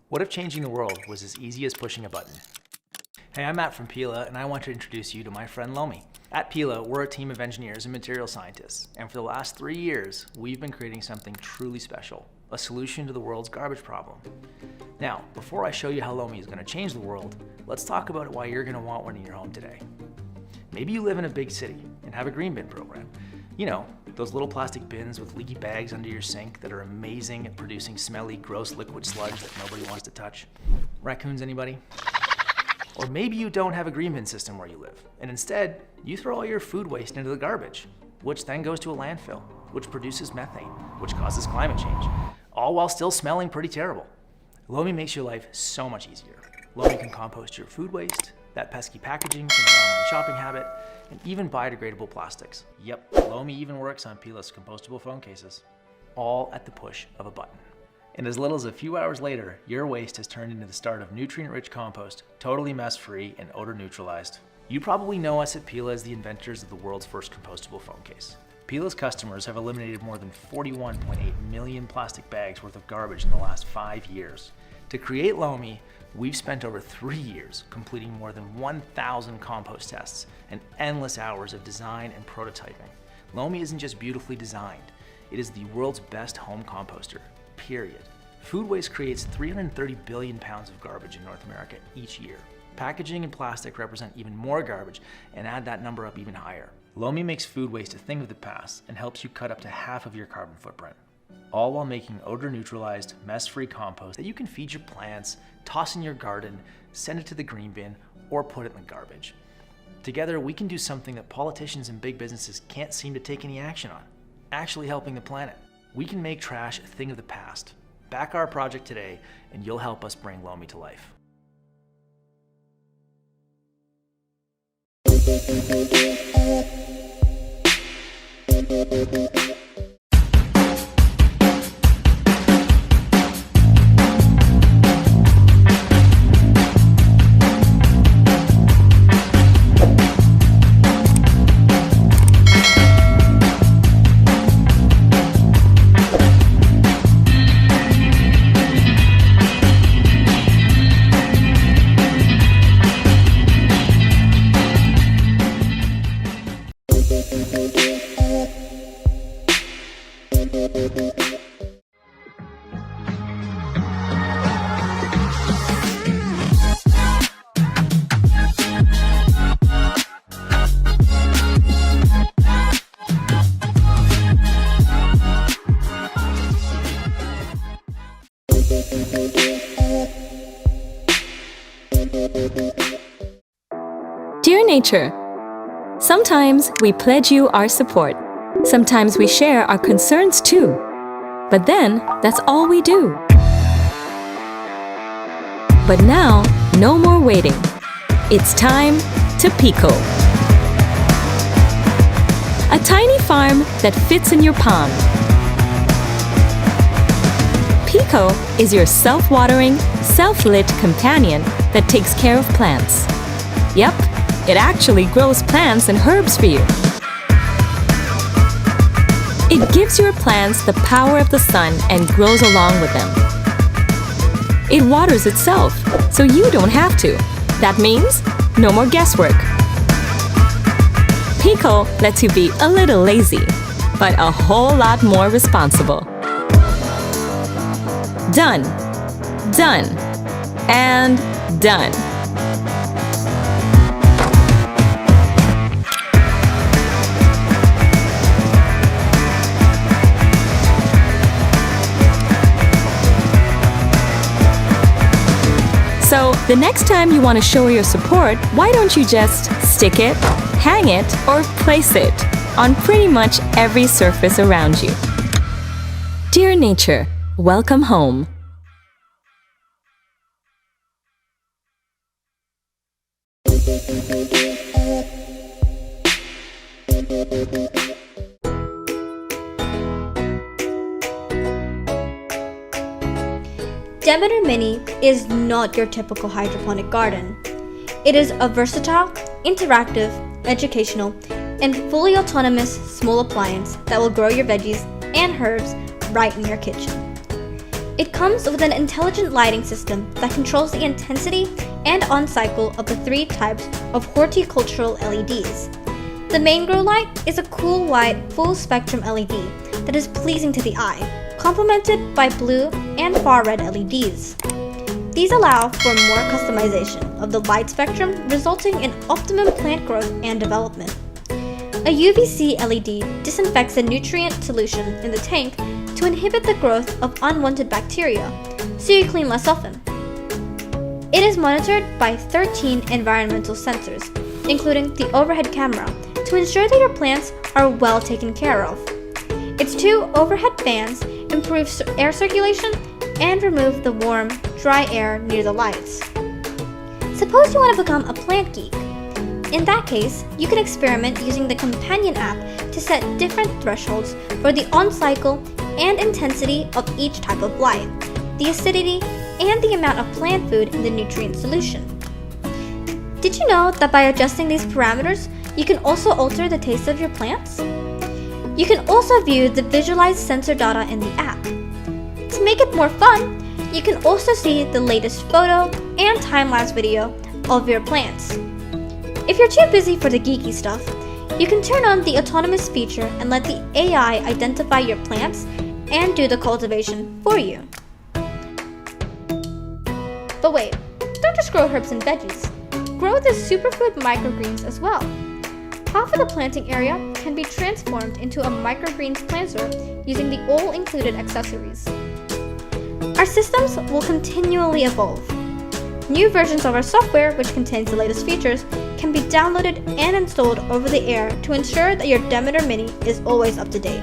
What if changing the world was as easy as pushing a button? Hey, I'm Matt from Pila, and I want to introduce you to my friend Lomi. At Pila, we're a team of engineers and material scientists, and for the last 3 years, we've been creating something truly special, a solution to the world's garbage problem. Now, before I show you how Lomi is going to change the world, let's talk about why you're going to want one in your home today. Maybe you live in a big city and have a green bin program. You know, those little plastic bins with leaky bags under your sink that are amazing at producing smelly, gross liquid sludge that nobody wants to touch. Raccoons, anybody? Or maybe you don't have a green bin system where you live, and instead, you throw all your food waste into the garbage, which then goes to a landfill, which produces methane, which causes climate change, all while still smelling pretty terrible. Lomi makes your life so much easier. Lomi can compost your food waste, that pesky packaging from your online shopping habit, and even biodegradable plastics. Yep, Lomi even works on Pila's compostable phone cases, all at the push of a button. And as little as a few hours later, your waste has turned into the start of nutrient-rich compost, totally mess-free and odor-neutralized. You probably know us at Pila as the inventors of the world's first compostable phone case. Pila's customers have eliminated more than 41.8 million plastic bags worth of garbage in the last 5 years. To create Lomi, we've spent over 3 years completing more than 1,000 compost tests and endless hours of design and prototyping. Lomi isn't just beautifully designed, it is the world's best home composter, period. Food waste creates 330 billion pounds of garbage in North America each year. Packaging and plastic represent even more garbage and add that number up even higher. Lomi makes food waste a thing of the past and helps you cut up to half of your carbon footprint, all while making odor-neutralized, mess-free compost that you can feed your plants, toss in your garden, send it to the green bin, or put it in the garbage. Together, we can do something that politicians and big businesses can't seem to take any action on, actually helping the planet. We can make trash a thing of the past. Back our project today, and you'll help us bring Lomi to life. Dear Nature, sometimes we pledge you our support. Sometimes we share our concerns too. But then, that's all we do. But now, no more waiting. It's time to Pico. A tiny farm that fits in your palm. Pico is your self-watering, self-lit companion that takes care of plants. Yep, it actually grows plants and herbs for you. It gives your plants the power of the sun and grows along with them. It waters itself, so you don't have to. That means no more guesswork. Pico lets you be a little lazy, but a whole lot more responsible. Done, done, and done. So, the next time you want to show your support, why don't you just stick it, hang it, or place it on pretty much every surface around you. Dear Nature, welcome home. Demeter Mini is not your typical hydroponic garden. It is a versatile, interactive, educational, and fully autonomous small appliance that will grow your veggies and herbs right in your kitchen. It comes with an intelligent lighting system that controls the intensity and on-cycle of the 3 types of horticultural LEDs. The main grow light is a cool white full-spectrum LED that is pleasing to the eye, complemented by blue and far-red LEDs. These allow for more customization of the light spectrum, resulting in optimum plant growth and development. A UVC LED disinfects the nutrient solution in the tank to inhibit the growth of unwanted bacteria, so you clean less often. It is monitored by 13 environmental sensors, including the overhead camera, to ensure that your plants are well taken care of. Its 2 overhead fans improve air circulation and remove the warm, dry air near the lights. Suppose you want to become a plant geek. In that case, you can experiment using the companion app to set different thresholds for the on-cycle and intensity of each type of light, the acidity, and the amount of plant food in the nutrient solution. Did you know that by adjusting these parameters, you can also alter the taste of your plants? You can also view the visualized sensor data in the app. To make it more fun, you can also see the latest photo and time-lapse video of your plants. If you're too busy for the geeky stuff, you can turn on the autonomous feature and let the AI identify your plants and do the cultivation for you. But wait, don't just grow herbs and veggies. Grow the superfood microgreens as well. Half of the planting area can be transformed into a microgreens planter using the all-included accessories. Our systems will continually evolve. New versions of our software, which contains the latest features, can be downloaded and installed over the air to ensure that your Demeter Mini is always up to date.